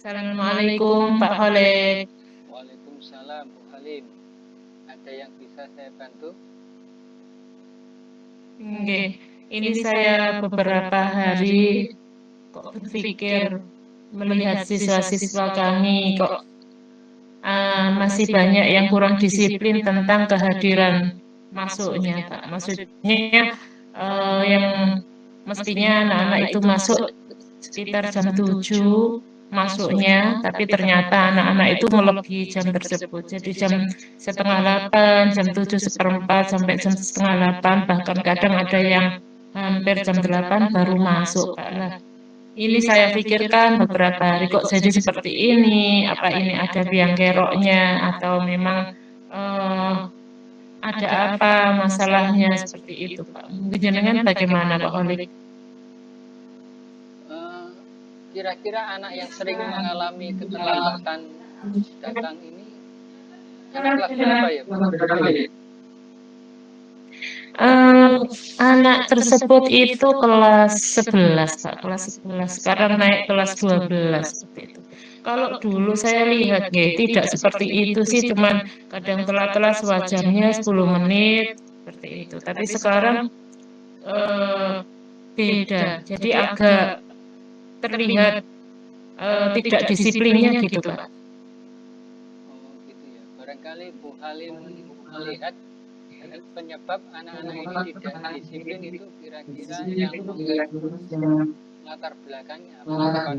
Assalamualaikum Pak Khalid. Waalaikumsalam Bu Halim. Ada yang bisa saya bantu? Nggih, ini saya beberapa hari kok berpikir melihat siswa-siswa kami kok masih banyak yang kurang disiplin tentang kehadiran masuknya, Pak. Maksudnya yang mestinya anak-anak itu masuk sekitar jam 7 masuknya, tapi ternyata anak-anak itu melebihi jam tersebut. Jadi jam setengah 8, jam 7 seperempat, sampai jam setengah 8, bahkan kadang ada yang hampir jam 8 baru masuk, Pak. Lah, ini saya pikirkan beberapa hari kok jadi seperti ini, apa ini ada biang keroknya, atau memang ada apa masalahnya seperti itu, Pak. Mungkin jenengan bagaimana, Pak Khalid? Kira-kira anak yang sering mengalami keterlambatan datang ini yang kelas berapa ya, Bu? Anak tersebut itu kelas 11, Pak, kelas 11. Sekarang naik kelas 12 seperti itu. Kalau dulu saya lihat tidak seperti itu sih, cuman kadang telat-telat sewajarnya 10 menit seperti itu. Tapi sekarang beda. Jadi agak terlihat tidak disiplinnya gitu, Pak. Oh, gitu ya. Barangkali Bu Halim melihat penyebab anak-anak ini tidak disiplin itu kira-kira yang latar belakangnya apa?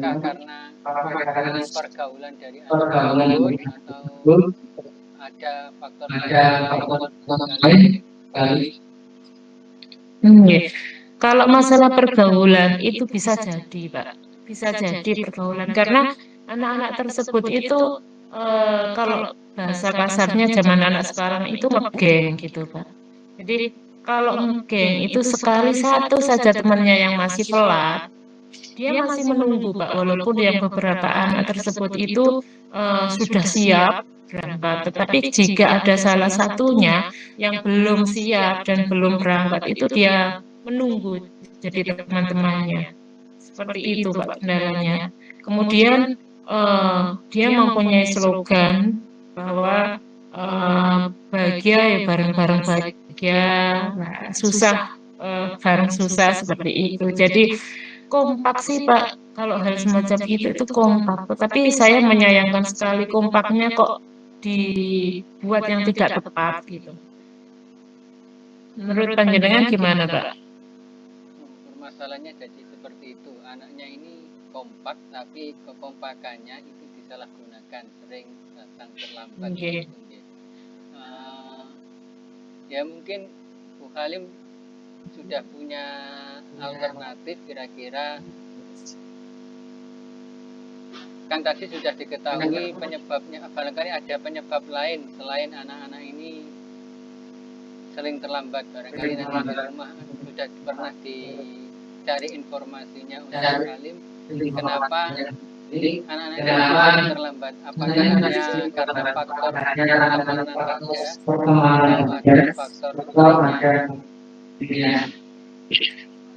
Apakah karena pergaulan dari anak tersebut atau ada faktor-faktor lain? Kalau masalah pergaulan itu bisa jadi, Pak. Bisa jadi pergaulan karena anak-anak tersebut itu kalau bahasa kasarnya zaman anak sekarang itu ngegeng gitu, Pak. Jadi kalau ngegeng itu sekali satu saja temannya yang masih telat, dia masih menunggu, Pak. Walaupun yang beberapa anak tersebut itu sudah siap berangkat, tetapi jika ada salah satunya yang belum siap dan belum berangkat, itu dia menunggu jadi teman-temannya. Seperti itu, Pak, kendalanya. Kemudian dia mempunyai slogan bahwa bahagia ya bareng-bareng bahagia, nah, susah bareng susah seperti itu. Jadi kompak sih, Pak. Kalau hal semacam itu kompak. Tetapi saya menyayangkan sekali kompaknya kok dibuat yang tidak tepat gitu. Menurut panjenengan gimana, Pak? Permasalahannya jadi seperti itu. Anaknya ini kompak, tapi kekompakannya itu disalahgunakan, sering datang terlambat. Okay. Ya mungkin Bu Halim sudah punya alternatif, kira-kira kan tadi sudah diketahui penyebabnya, barangkali ada penyebab lain selain anak-anak ini sering terlambat. Barangkali nanti di rumah sudah pernah dicari informasinya untuk Halim, kenapa anak-anak ini sering terlambat. Apakah hanya karena faktor pertemanan saja atau ada faktor lainnya?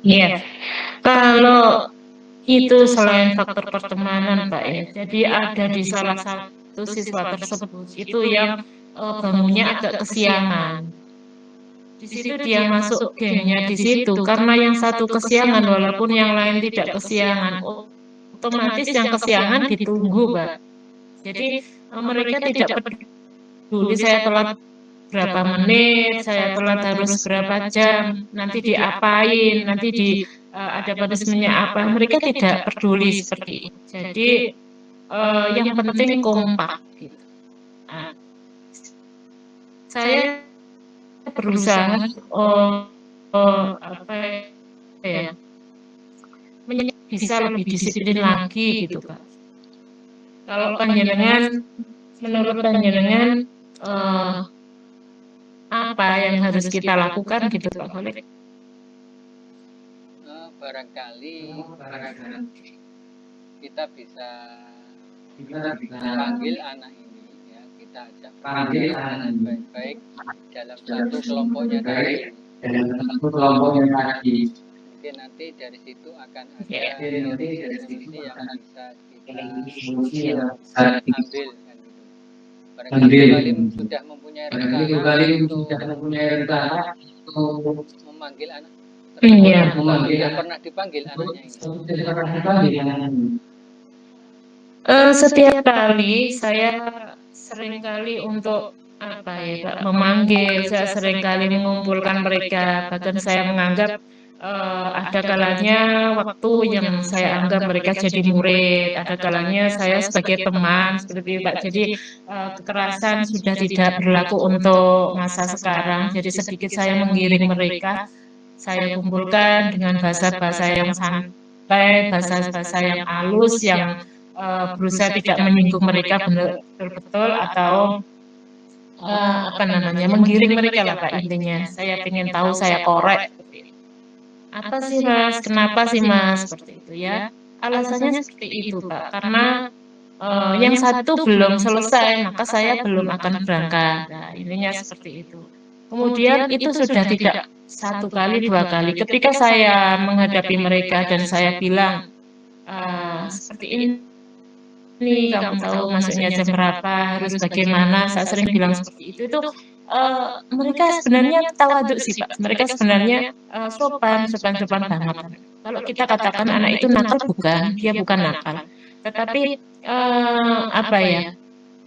Iya, kalau itu selain faktor pertemanan, Pak, ya. Jadi ada di salah satu siswa tersebut itu yang bangunnya agak kesiangan. Di situ dia masuk gengnya di situ karena yang satu kesiangan walaupun yang lain tidak kesiangan. Otomatis yang kesiangan ditunggu, Pak. Jadi mereka tidak peduli saya telat berapa menit, saya telat harus berapa jam, nanti diapain, nanti ada punishment-nya apa, mereka tidak peduli seperti itu. Jadi yang penting kompak gitu. Nah, saya berusaha apa ya, bisa lebih disiplin lagi gitu, Pak. Kalau panjenengan, menurut panjenengan apa yang harus kita lakukan gitu, Pak Khalid? Barangkali kita bisa panggil anak ini, ya, kita ajak dengan baik-baik dalam satu kelompoknya tadi. Mungkin nanti dari situ akan Oke. ada solusi yang bisa kita ambil kan gitu. Barangkali Bu Halim sudah mempunyai rencana untuk memanggil anak tersebut Iya. atau sudah pernah dipanggil anaknya ini. Setiap kali saya sering kali untuk apa ya Pak, memanggil, saya sering kali mengumpulkan mereka, bahkan saya menganggap ada kalanya waktu yang saya anggap mereka jadi murid, ada kalanya saya sebagai teman seperti itu Pak. Jadi kekerasan sudah tidak berlaku untuk masa sekarang. Jadi sedikit saya menggiring mereka, saya kumpulkan dengan bahasa-bahasa yang santai, bahasa-bahasa yang halus, yang berusaha tidak menyinggung mereka betul-betul atau apa namanya menggiring mereka lah Pak intinya. Saya ingin tahu, saya korek. Apa sih Mas? Kenapa sih Mas? Seperti itu ya. Alasannya seperti itu Pak. Karena yang satu belum selesai, maka saya belum akan berangkat. Nah, intinya seperti itu. Kemudian itu sudah tidak satu kali, dua kali. Ketika saya menghadapi mereka dan saya bilang seperti ini, kamu tahu masuknya jam berapa, harus bagaimana. Saya sering bilang seperti itu mereka sebenarnya tawaduk sih Pak. Mereka sebenarnya sopan banget. Kalau kita katakan anak itu nakal, bukan, dia bukan nakal. Tetapi apa ya?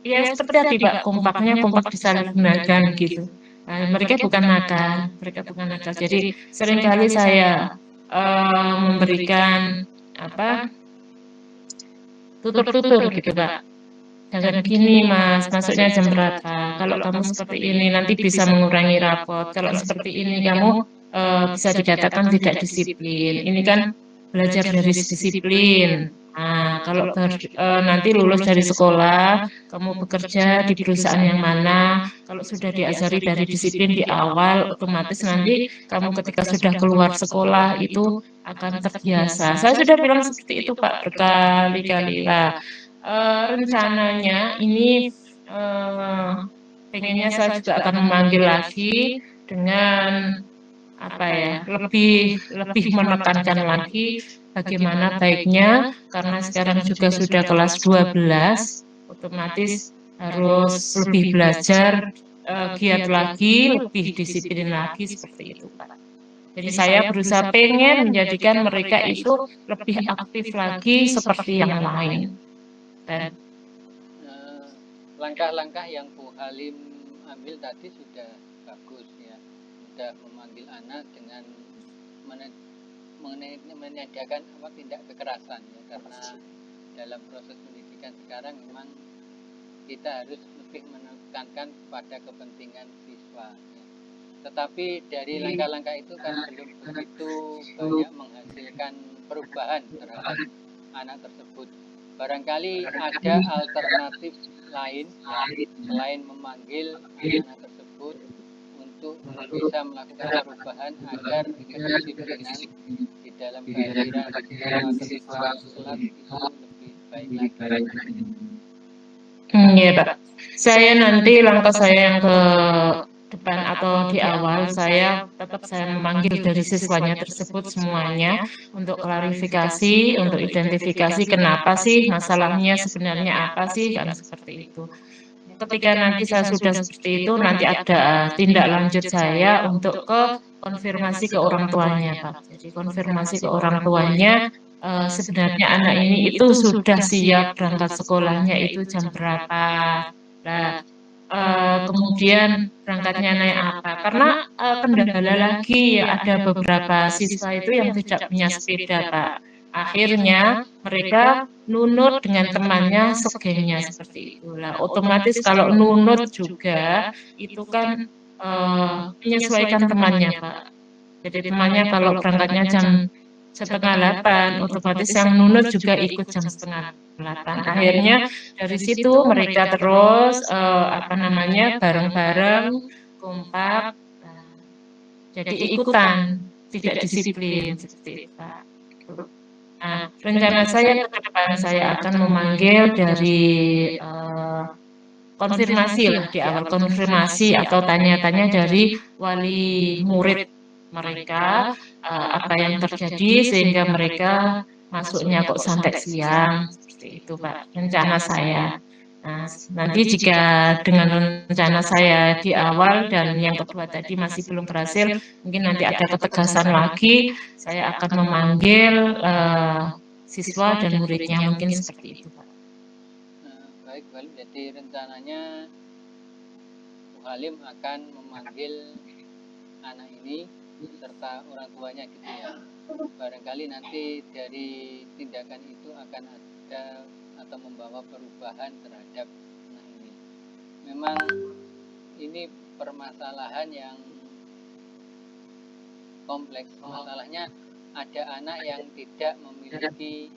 Ya seperti tadi Pak, kompaknya kompak disalahgunakan gitu. Nah, mereka bukan nakal, mereka bukan nakal. Jadi seringkali saya memberikan apa tutur-tutur gitu Pak. Jangan gini Mas, masuknya jam berapa? Kalau kamu seperti ini nanti bisa mengurangi rapot. Kalau seperti ini kamu bisa dikatakan tidak disiplin. Ini kan belajar dari disiplin. Nah, kalau nanti lulus dari sekolah, kamu bekerja di perusahaan yang mana, kalau sudah diajari dari disiplin di awal, otomatis nanti kamu ketika sudah keluar sekolah itu akan terbiasa. Saya sudah bilang seperti itu Pak berkali-kali lah. Rencananya ini pengennya saya juga akan memanggil lagi dengan apa ya lebih menekankan lagi bagaimana baiknya karena sekarang juga sudah kelas 12 otomatis harus lebih belajar giat lagi lebih disiplin lagi seperti itu Pak. Jadi saya berusaha pengen menjadikan mereka itu lebih aktif lagi seperti yang lain. Dan langkah-langkah yang Bu Halim ambil tadi sudah bagus ya, sudah memanggil anak dengan menyediakan tindak kekerasan ya, karena dalam proses pendidikan sekarang memang kita harus lebih menekankan pada kepentingan siswa ya. Tetapi dari langkah-langkah itu kan belum begitu banyak menghasilkan perubahan terhadap anak tersebut. Barangkali ada alternatif lain ya, selain memanggil anak-anak tersebut untuk bisa melakukan perubahan agar kedisiplinan di dalam kehadiran siswa ketika kelas itu lebih baik lagi. Iya Pak, saya nanti langkah saya yang ke depan atau di awal saya tetap saya memanggil dari siswanya tersebut semuanya untuk klarifikasi, untuk identifikasi kenapa sih masalahnya sebenarnya apa sih kan seperti itu. Ketika nanti saya sudah seperti itu nanti ada tindak lanjut saya untuk ke konfirmasi ke orang tuanya Pak. Jadi konfirmasi ke orang tuanya sebenarnya anak ini itu sudah siap berangkat sekolahnya itu jam berapa. Nah, kemudian berangkatnya naik apa? Karena kendala lagi ya ada beberapa siswa itu yang tidak punya sepeda, Pak. Akhirnya mereka nunut dengan temannya segengnya seperti itulah. Otomatis kalau nunut juga itu kan menyesuaikan temannya, Pak. Jadi temannya kalau berangkatnya jam setengah 8, otomatis yang nunut juga ikut jam setengah 8. Akhirnya dari situ mereka terus apa namanya bareng-bareng kompak, jadi ikutan, tidak disiplin seperti itu. Nah, rencana saya ke depan saya akan memanggil dari konfirmasi lah di awal konfirmasi atau tanya-tanya dari wali murid mereka apa yang terjadi sehingga mereka masuknya kok sampai siang seperti itu Pak rencana saya. Nah, nanti jika dengan rencana saya di awal dan yang kedua tadi masih belum berhasil, mungkin nanti ada ketegasan lagi, saya akan memanggil siswa dan muridnya mungkin seperti itu Pak. Baik Bu Halim, jadi rencananya Bu Halim akan memanggil anak ini serta orang tuanya gitu ya. Barangkali nanti dari tindakan itu akan ada atau membawa perubahan terhadap anak ini. Memang ini permasalahan yang kompleks. Masalahnya ada anak yang tidak memiliki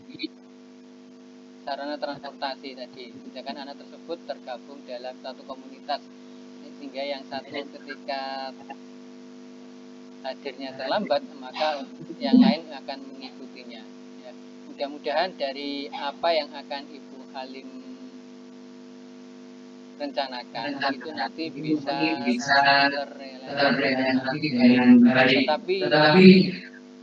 sarana transportasi tadi, sedangkan anak tersebut tergabung dalam satu komunitas, sehingga yang satu ketika hadirnya terlambat maka yang lain akan mengikutinya ya. Mudah-mudahan dari apa yang akan Ibu Halim rencanakan itu nanti bisa terrealisasi dengan baik, tetapi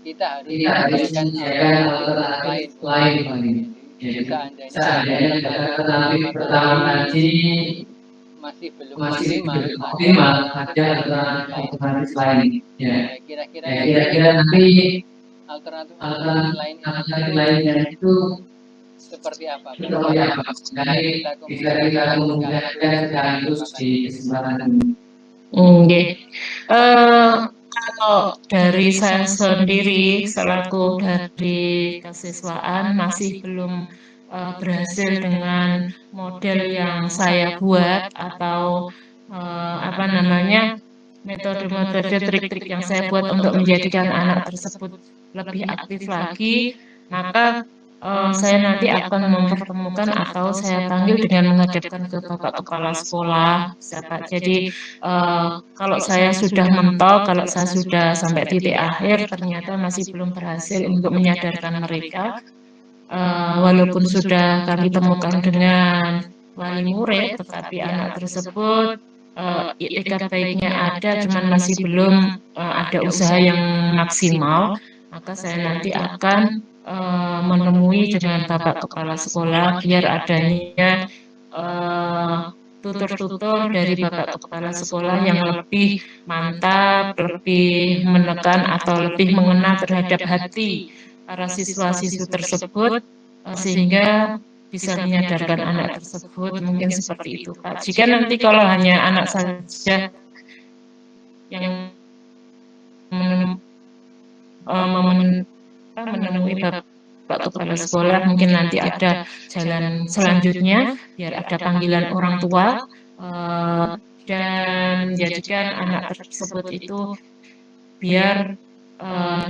kita harus menyediakan alternatif lain. Jadi seandainya nanti pertama nanti masih belum optimal, ada alternatif lain. Ya, kira-kira nanti alternatif lain itu seperti apa? Bisa kita komunikasikan sekaligus di kesempatan ini. Kalau dari saya sendiri selaku dari kesiswaan masih belum berhasil dengan model yang saya buat atau apa namanya metode-metode trik-trik yang saya buat untuk menjadikan anak tersebut lebih aktif lagi, maka saya nanti akan mempertemukan atau saya panggil dengan menghadapkan ke Bapak Kepala Sekolah, Pak. Jadi kalau saya sudah mentok, kalau saya sudah sampai titik akhir, ternyata masih belum berhasil untuk menyadarkan mereka. Walaupun sudah kami temukan dengan wali murid, tetapi anak tersebut itikat baiknya ada, cuman masih belum ada usaha yang maksimal, maka saya nanti akan menemui dengan Bapak Kepala Sekolah biar adanya tutur-tutur dari Bapak Kepala Sekolah yang lebih mantap, lebih menekan atau lebih mengena terhadap hati para siswa-siswi tersebut sehingga bisa menyadarkan anak tersebut, mungkin seperti itu Pak. Jika nanti kalau hanya anak saja yang menemui Bapak Kepala Sekolah, mungkin nanti ada jalan selanjutnya, biar ada panggilan orang tua dan menjadikan anak tersebut itu biar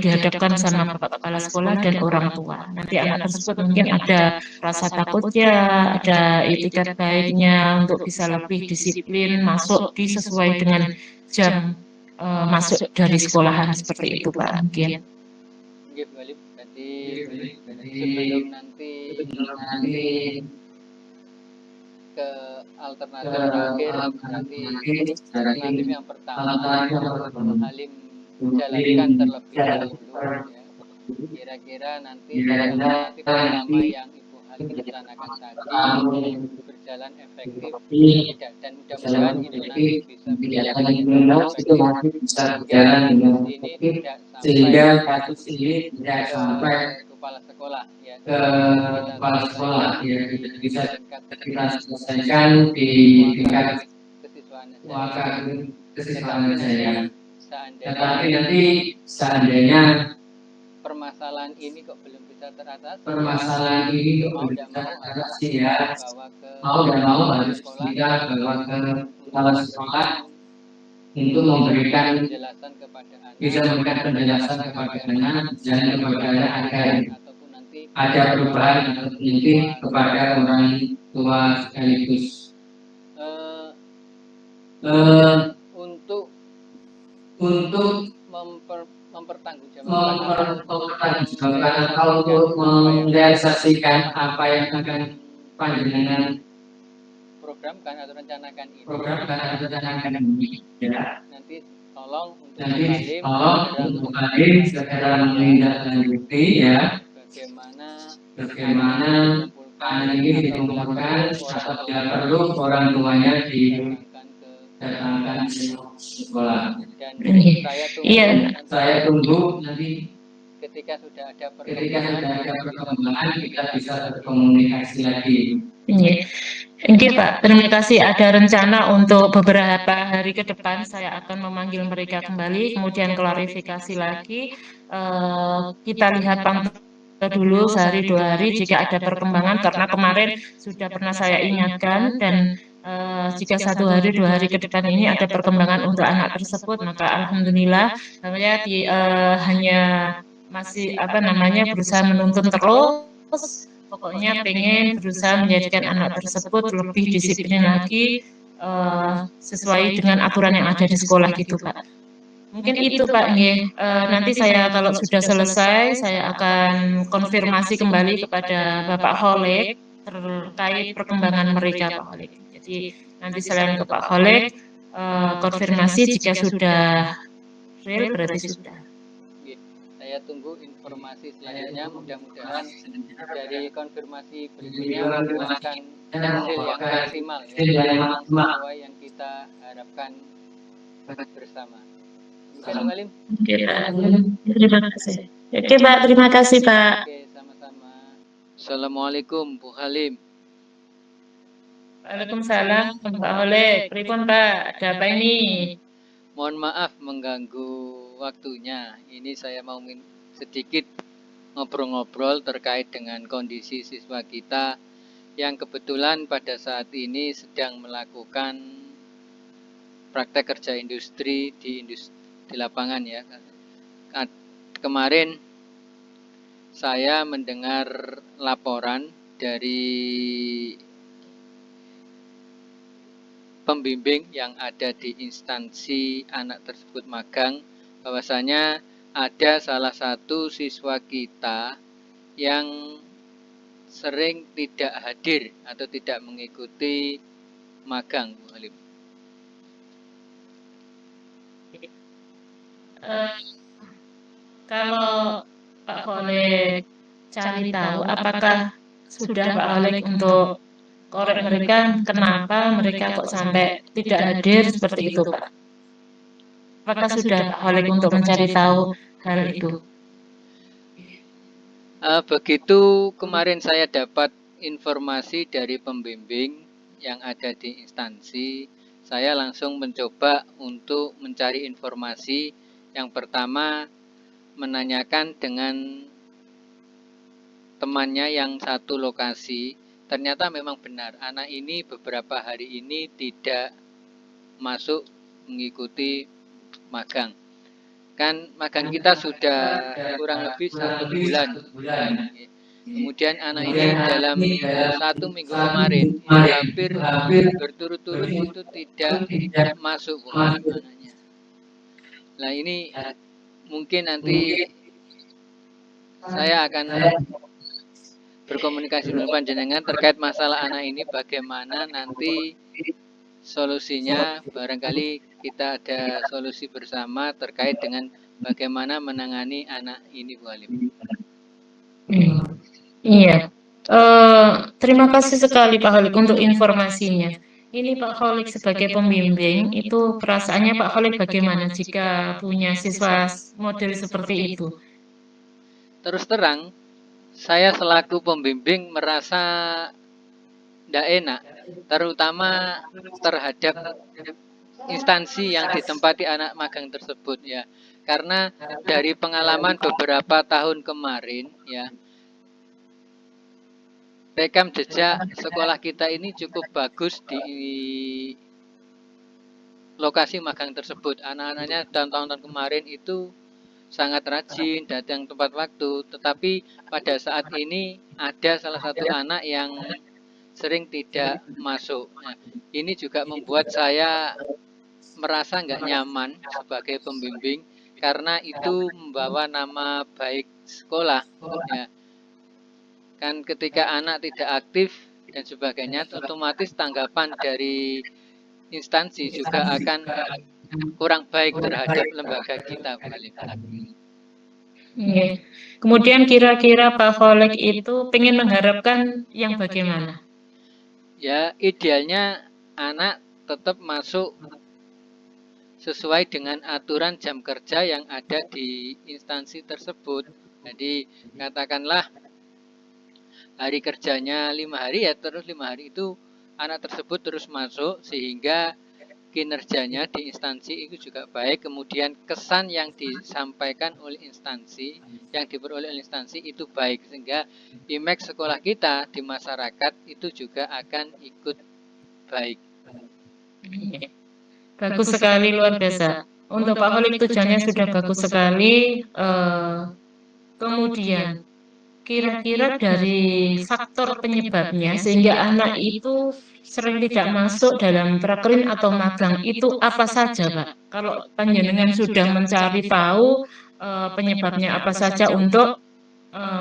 dihadapkan sama Bapak Kepala Sekolah dan orang tua. Nanti anak tersebut mungkin ada rasa takutnya, ada itikat baiknya untuk bisa lebih disiplin, masuk sesuai dengan jam masuk dari sekolahan seperti itu Pak. Mungkin. Jadi sebelum nanti ke alternatif terakhir, berarti alternatif yang pertama Halim jalankan terlebih dahulu ya. Kira-kira nanti alternatif pertama yang Ibu Halim rencanakan tadi berjalan efektif tidak, dan mudah-mudahan itu nanti bisa berjalan ini tidak sehingga kasus ini tidak sampai kepala sekolah ya, ke kepala sekolah ya, bisa kita selesaikan di tingkat kesiswaan saya. Tetapi nanti seandainya permasalahan ini kok belum bisa teratasi, mau tidak mau teratasi ya, mau tidak mau harus kita bawa ke kepala sekolah untuk memberikan bisa memberikan penjelasan kepada anak dan kepada anak agar ada perubahan atau nanti kepada orang tua sekaligus untuk mempertanggungjawabkan atau untuk merealisasikan apa yang akan panjenengan programkan atau rencanakan ini. Ya. Nanti tolong untuk nanti Bu Halim tolong segera untuk Bu Halim segera menindaklanjuti ya bagaimana bagaimana anak ini dikumpulkan atau bila perlu orang tuanya didatangkan ke sekolah. dan Iya. saya tunggu Iya. nanti Saya tunggu nanti ketika sudah ada ketika perkembangan sudah ada perkembangan kita bisa berkomunikasi lagi. Iya. Oke Pak, terima kasih. Ada rencana untuk beberapa hari ke depan saya akan memanggil mereka kembali, kemudian klarifikasi lagi. Kita lihat pantau dulu sehari 2 hari jika ada perkembangan, karena kemarin sudah pernah saya ingatkan, dan jika 1 hari 2 hari ke depan ini ada perkembangan untuk anak tersebut, maka alhamdulillah saya hanya masih berusaha menuntun terus. Pokoknya pengen berusaha menjadikan anak tersebut lebih disiplin lagi, sesuai dengan aturan yang ada di sekolah gitu Pak. Mungkin itu Pak, nanti saya kalau sudah selesai saya akan konfirmasi kembali kepada Bapak Holek terkait perkembangan mereka Pak Holek. Jadi nanti selain ke Pak Holek, konfirmasi jika sudah real berarti sudah. Saya tunggu informasi selanjutnya, mudah-mudahan dari konfirmasi berikutnya membuahkan hasil yang maksimal ya, yang sesuai yang kita harapkan bersama. Oke, Bu Halim. Oke Pak, terima kasih. Oke Pak, terima kasih Pak. Oke, sama-sama. Assalamualaikum Bu Halim. Waalaikumsalam Pak Holek. Pripun Pak, ada apa ini? Mohon maaf mengganggu waktunya. Ini saya mau sedikit ngobrol-ngobrol terkait dengan kondisi siswa kita yang kebetulan pada saat ini sedang melakukan praktek kerja industri di lapangan ya. Kemarin saya mendengar laporan dari pembimbing yang ada di instansi anak tersebut magang, bahwasanya ada salah satu siswa kita yang sering tidak hadir atau tidak mengikuti magang, Bu Halim. Kalau Pak Holek cari tahu apakah sudah Pak Holek untuk korek mereka, kenapa mereka kok sampai tidak hadir seperti itu Pak? Apakah sudah Pak Holek untuk mencari tahu hal itu? Begitu kemarin saya dapat informasi dari pembimbing yang ada di instansi, saya langsung mencoba untuk mencari informasi. Yang pertama, menanyakan dengan temannya yang satu lokasi. Ternyata memang benar, anak ini beberapa hari ini tidak masuk mengikuti magang. Kan magang kita sudah kurang lebih 1 bulan. Kemudian anak ini dalam 1 minggu kemarin itu hampir berturut-turut itu tidak masuk anaknya. Nah ini mungkin nanti saya akan berkomunikasi dengan panjenengan terkait masalah anak ini, bagaimana nanti solusinya. Barangkali kita ada solusi bersama terkait dengan bagaimana menangani anak ini, Bu Halim. Iya. Terima kasih sekali Pak Holek untuk informasinya. Ini Pak Holek sebagai pembimbing, itu perasaannya Pak Holek bagaimana jika punya siswa model seperti itu? Terus terang, saya selaku pembimbing merasa tidak enak, terutama terhadap instansi yang ditempati anak magang tersebut ya. Karena dari pengalaman beberapa tahun kemarin ya, rekam jejak sekolah kita ini cukup bagus di lokasi magang tersebut. Anak-anaknya tahun-tahun kemarin itu sangat rajin, datang tepat waktu. Tetapi pada saat ini ada salah satu anak yang sering tidak masuk. Nah, ini juga membuat saya merasa nggak nyaman sebagai pembimbing karena itu membawa nama baik sekolah. Ya. Kan ketika anak tidak aktif dan sebagainya, otomatis tanggapan dari instansi juga akan kurang baik terhadap lembaga kita, Bu Halim. Kemudian kira-kira Pak Kholek itu pengen mengharapkan yang bagaimana? Ya, idealnya anak tetap masuk sesuai dengan aturan jam kerja yang ada di instansi tersebut. Jadi katakanlah hari kerjanya 5 hari ya, terus 5 hari itu anak tersebut terus masuk sehingga kinerjanya di instansi itu juga baik, kemudian kesan yang disampaikan oleh instansi, yang diperoleh oleh instansi itu baik, sehingga image sekolah kita di masyarakat itu juga akan ikut baik. Bagus sekali, luar biasa. Untuk Pak Kholek tujuannya sudah bagus sekali. Kemudian kira-kira dari faktor penyebabnya sehingga anak itu sering tidak masuk dalam prakerin atau magang itu apa saja, Pak? Kalau panjenengan sudah mencari tahu penyebabnya apa saja untuk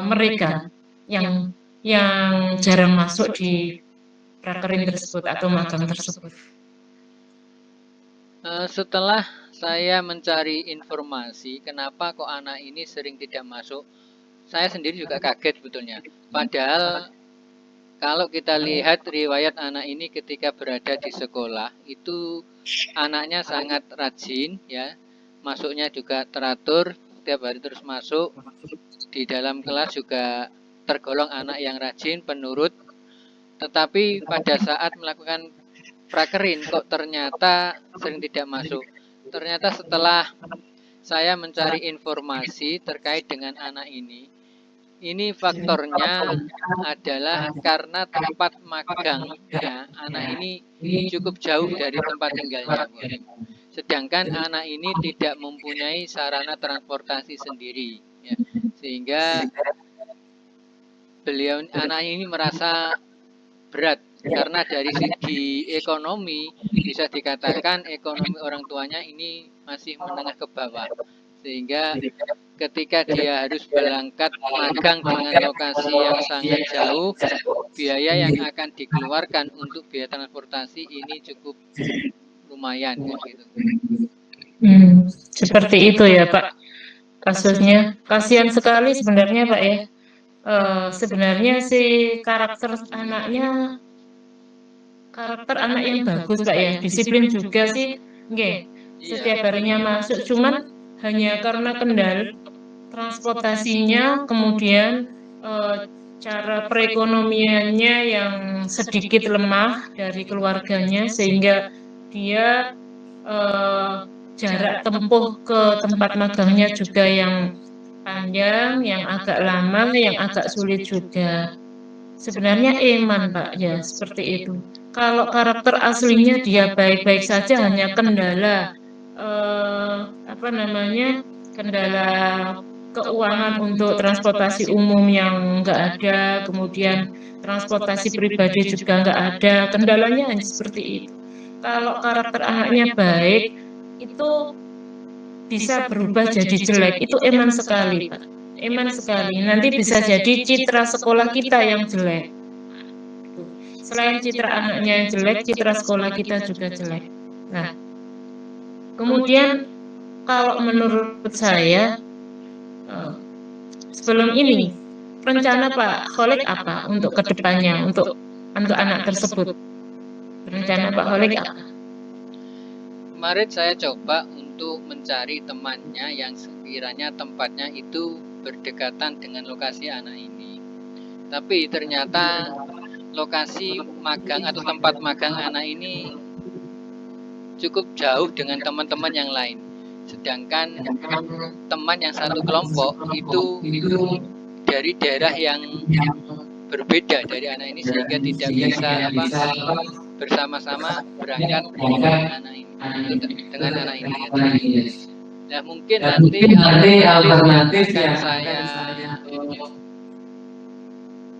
mereka yang jarang masuk di prakerin tersebut atau magang tersebut. Setelah saya mencari informasi kenapa kok anak ini sering tidak masuk, saya sendiri juga kaget sebetulnya. Padahal kalau kita lihat riwayat anak ini ketika berada di sekolah, itu anaknya sangat rajin ya. Masuknya juga teratur, setiap hari terus masuk. Di dalam kelas juga tergolong anak yang rajin, penurut. Tetapi pada saat melakukan prakerin kok ternyata sering tidak masuk. Ternyata setelah saya mencari informasi terkait dengan anak ini faktornya adalah karena tempat magangnya anak ini cukup jauh dari tempat tinggalnya, Bu. Sedangkan anak ini tidak mempunyai sarana transportasi sendiri, ya. Sehingga anak ini merasa berat karena dari segi ekonomi bisa dikatakan ekonomi orang tuanya ini masih menengah ke bawah, sehingga ketika dia harus berangkat magang dengan lokasi yang sangat jauh, biaya yang akan dikeluarkan untuk biaya transportasi ini cukup lumayan gitu. Seperti itu ya Pak kasusnya. Kasihan sekali sebenarnya Pak ya. Sebenarnya si karakter anak yang bagus Pak ya, disiplin juga sih, nggih. Setiap harinya masuk, cuman hanya karena kendala transportasinya, kemudian cara perekonomiannya yang sedikit lemah dari keluarganya, sehingga dia jarak tempuh ke tempat magangnya juga yang panjang, yang agak lama, yang agak sulit juga. Sebenarnya iman Pak ya, seperti itu. Kalau karakter aslinya dia baik-baik saja, hanya kendala kendala keuangan untuk transportasi umum yang enggak ada, kemudian transportasi pribadi juga enggak ada, kendalanya hanya seperti itu. Kalau karakter anaknya baik, itu bisa berubah jadi jelek, itu eman sekali Pak. Eman sekali, nanti bisa jadi citra sekolah kita yang jelek. Selain citra anaknya yang jelek, citra sekolah kita juga jelek. Nah, kemudian kalau menurut saya, sebelum ini, rencana Pak Kholek apa untuk kedepannya, untuk anak tersebut? Rencana Pak Kholek apa? Kemarin saya coba untuk mencari temannya yang sekiranya tempatnya itu berdekatan dengan lokasi anak ini. Tapi ternyata lokasi magang atau tempat magang anak ini cukup jauh dengan teman-teman yang lain. Sedangkan teman yang satu kelompok itu dari daerah yang berbeda dari anak ini, sehingga tidak bisa bersama-sama berangkat dengan anak ini. Ya mungkin nanti alternatif yang saya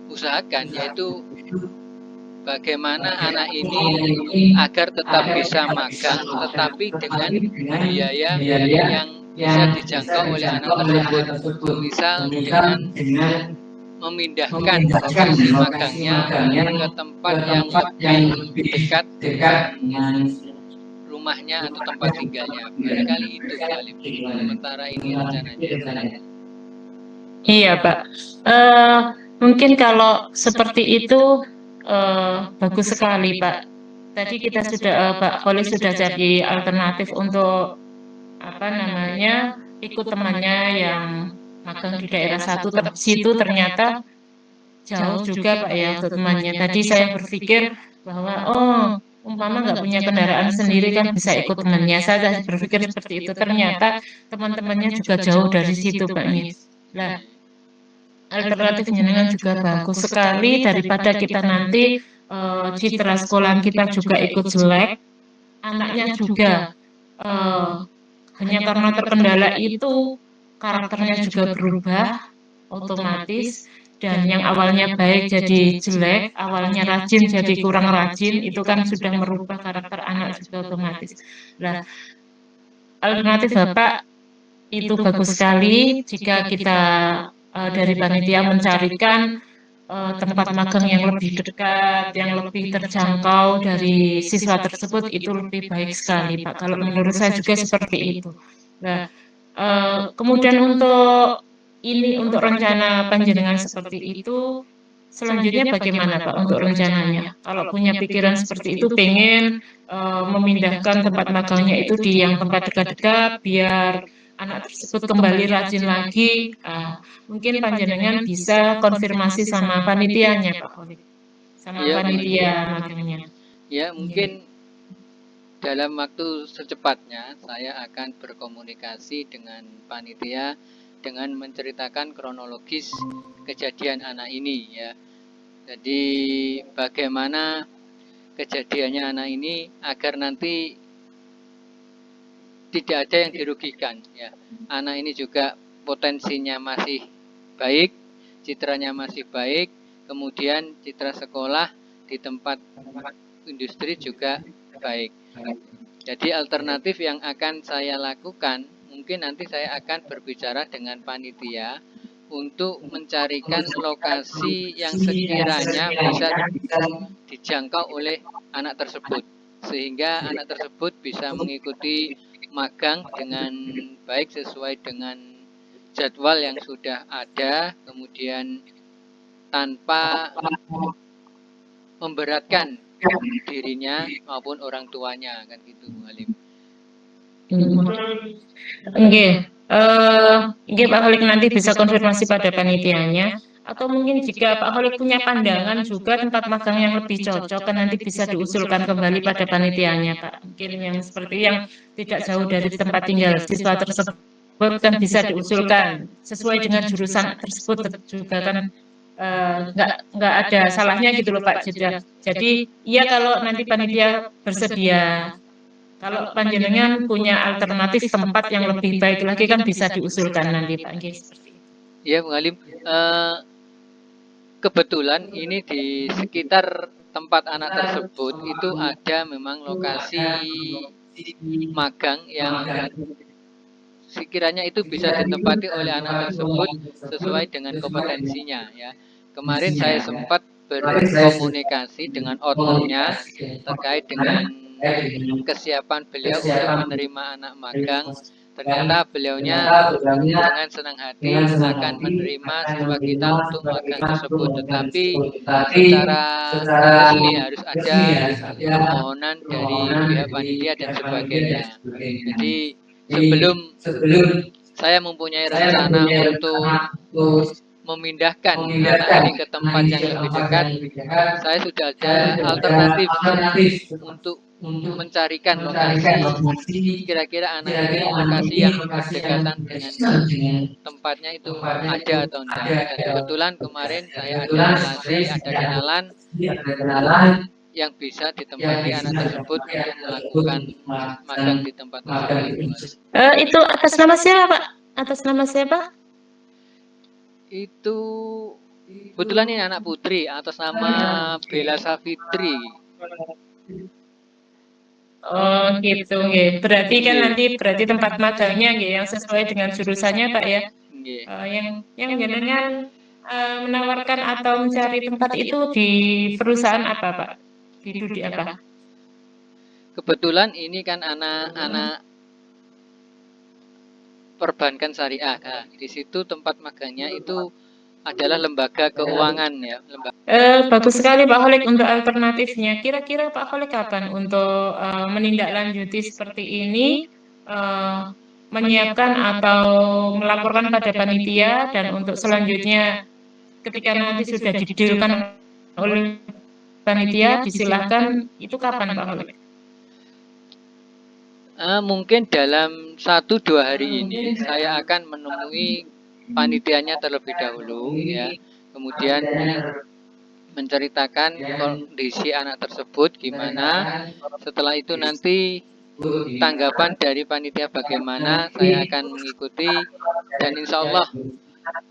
usahakan yaitu bagaimana anak ini agar tetap bisa magang tetapi dengan biaya yang bisa dijangkau oleh anak tersebut. Misal dengan memindahkan lokasi magangnya ke tempat yang lebih dekat dengan rumahnya atau tempat tinggalnya. Barangkali itu Pak Halim. Sementara ini rencananya. Iya, Pak. Mungkin kalau seperti itu bagus sekali, Pak. Tadi kita sudah, Pak Khalid sudah cari alternatif untuk apa namanya ikut temannya yang magang di daerah situ ternyata jauh juga Pak ya untuk temannya. Tadi saya berpikir bahwa umpama nggak punya kendaraan sendiri kan bisa ikut temannya. Saya berpikir seperti itu. Ternyata teman-temannya juga jauh dari situ Pak ya. Nah, alternatif jenengan juga bagus sekali daripada kita nanti citra sekolahan kita juga ikut jelek, anaknya juga hanya karena terkendala itu karakternya juga berubah otomatis, dan yang awalnya baik jadi jelek, awalnya rajin jadi kurang rajin, itu kan sudah merubah karakter anak juga otomatis. Nah, alternatif Bapak itu bagus sekali jika kita dari panitia mencarikan tempat magang yang lebih dekat, yang lebih terjangkau dari siswa tersebut, itu lebih baik sekali Pak. Kalau menurut saya juga seperti itu. Nah, kemudian untuk rencana panjenengan seperti itu, selanjutnya bagaimana Pak untuk rencananya? Kalau punya pikiran seperti itu, pengen memindahkan tempat magangnya itu di yang tempat dekat-dekat, biar anak tersebut kembali rajin lagi, mungkin panjenengan bisa konfirmasi sama panitianya Pak Khalid, sama panitia magangnya. Ya, mungkin dalam waktu secepatnya saya akan berkomunikasi dengan panitia dengan menceritakan kronologis kejadian anak ini ya. Jadi bagaimana kejadiannya anak ini agar nanti tidak ada yang dirugikan ya. Anak ini juga potensinya masih baik, citranya masih baik, kemudian citra sekolah di tempat industri juga baik. Jadi alternatif yang akan saya lakukan, mungkin nanti saya akan berbicara dengan panitia untuk mencarikan lokasi yang sekiranya bisa dijangkau oleh anak tersebut, sehingga anak tersebut bisa mengikuti magang dengan baik sesuai dengan jadwal yang sudah ada, kemudian tanpa memberatkan dirinya maupun orang tuanya, kan gitu Bu Halim. Nggih, Pak Khalid nanti bisa konfirmasi pada panitianya, atau mungkin jika Pak Khalid punya pandangan juga tempat magang yang lebih cocok, kan nanti bisa diusulkan kembali pada panitianya, Pak. Mungkin yang seperti yang tidak jauh dari tempat tinggal siswa tersebut kan bisa diusulkan sesuai dengan jurusan tersebut juga kan nggak ada salahnya gitu loh Pak. Jadi iya kalau nanti panitia bersedia. Kalau panjenengan punya alternatif tempat yang lebih baik lagi kan bisa diusulkan nanti Pak. Ya, Bung Halim. Kebetulan ini di sekitar tempat anak tersebut itu ada memang lokasi magang yang sekiranya itu bisa ditempati oleh anak tersebut sesuai dengan kompetensinya ya. Kemarin saya sempat berkomunikasi dengan ownernya terkait dengan kesiapan beliau untuk menerima anak magang. Ternyata beliaunya dengan senang hati akan menerima siswa kita untuk magang tersebut, tetapi secara resmi harus ada permohonan dari pihak panitia dan sebagainya. Jadi sebelum saya mempunyai rencana untuk memindahkan anak ini ke tempat yang lebih dekat, saya sudah ada alternatif untuk mencarikan lokasi kira-kira anak ini lokasi yang berdekatan dengan tempatnya itu ada atau enggak. Dan kebetulan kemarin saya ada relasi, ada kenalan yang bisa ditempati anak tersebut untuk melakukan magang di tempat tersebut. Itu atas nama siapa Pak? Atas nama siapa? Itu kebetulan ini anak putri atas nama Bella Safitri. Oh gitu, nggih. Berarti kan nanti tempat magangnya nggih yang sesuai dengan jurusannya Pak ya. Yang jenengan menawarkan atau mencari tempat itu di perusahaan apa Pak? Di apa? kebetulan ini kan anak-anak perbankan syariah. Nah, di situ tempat magangnya itu adalah lembaga keuangan ya, Bagus sekali Pak Holik untuk alternatifnya. Kira-kira Pak Holik kapan untuk menindaklanjuti seperti ini, menyiapkan atau melaporkan pada panitia, dan untuk selanjutnya ketika nanti sudah didealkan oleh panitia, disilahkan, itu kapan Pak Holik? Mungkin dalam 1-2 hari ini saya akan menemui panitianya terlebih dahulu ya, kemudian menceritakan kondisi anak tersebut gimana. Setelah itu nanti tanggapan dari panitia bagaimana, saya akan mengikuti, dan insya Allah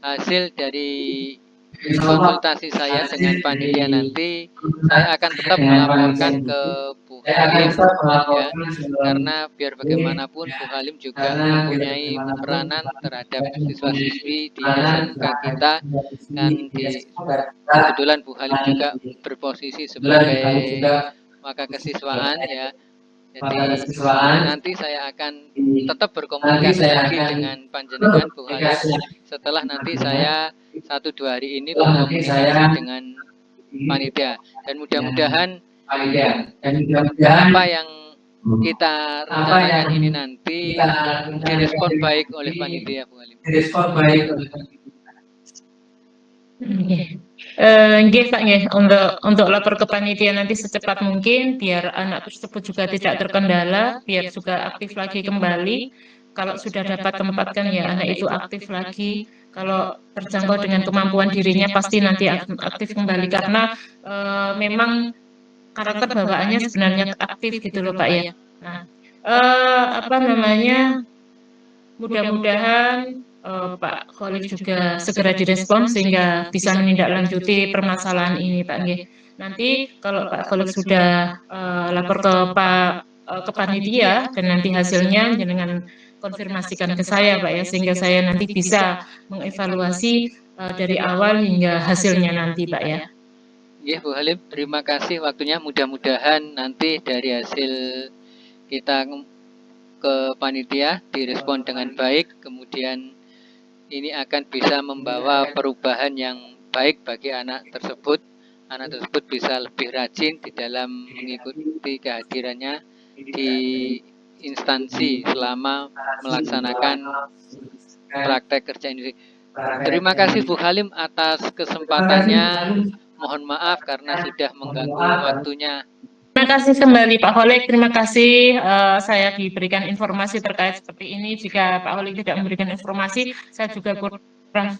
hasil dari konsultasi saya dengan panitia nanti saya akan tetap melaporkan ke Bu Halim ya, karena biar bagaimanapun Bu Halim juga mempunyai peranan terhadap siswa-siswi di SMK kita, kan kebetulan Bu Halim juga berposisi sebagai maka kesiswaan ya. Jadi nanti saya akan tetap berkomunikasi lagi dengan panjenengan Bu Halim setelah nanti saya 1-2 hari ini berkomunikasi dengan panitia, dan mudah-mudahan apa yang kita rencanakan ini nanti direspon baik oleh panitia Bu Halim. Nggih Pak, nggih, untuk lapor ke panitia nanti secepat mungkin biar anak tersebut juga tidak terkendala, biar juga aktif lagi kembali. Kalau sudah dapat tempat kan ya anak itu aktif lagi. Kalau terjangkau dengan kemampuan dirinya pasti nanti aktif kembali, karena memang karakter bawaannya sebenarnya aktif gitu loh Pak ya. Nah, apa namanya? Mudah-mudahan Pak Khalid juga segera direspon sehingga bisa menindaklanjuti permasalahan ini Pak nggih. Nanti kalau Pak Khalid sudah lapor ke ke panitia dan nanti hasilnya dengan konfirmasikan ke saya Pak ya, sehingga saya nanti bisa mengevaluasi dari awal hingga hasilnya nanti Pak ya. Ya Bu Halim, terima kasih waktunya. Mudah-mudahan nanti dari hasil kita ke panitia direspon dengan baik, kemudian ini akan bisa membawa perubahan yang baik bagi anak tersebut. Anak tersebut bisa lebih rajin di dalam mengikuti kehadirannya di instansi selama melaksanakan praktek kerja industri. Terima kasih Bu Halim atas kesempatannya. Mohon maaf karena sudah mengganggu waktunya. Terima kasih kembali Pak Holik. Terima kasih saya diberikan informasi terkait seperti ini. Jika Pak Holik tidak memberikan informasi, saya juga kurang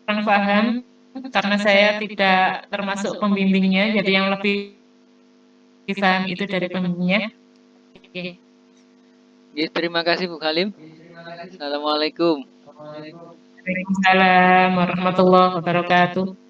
paham karena saya tidak termasuk pembimbingnya. Jadi yang lebih paham itu dari pembimbingnya. Oke. Ya, terima kasih Bu Halim. Assalamualaikum. Waalaikumsalam warahmatullahi wabarakatuh.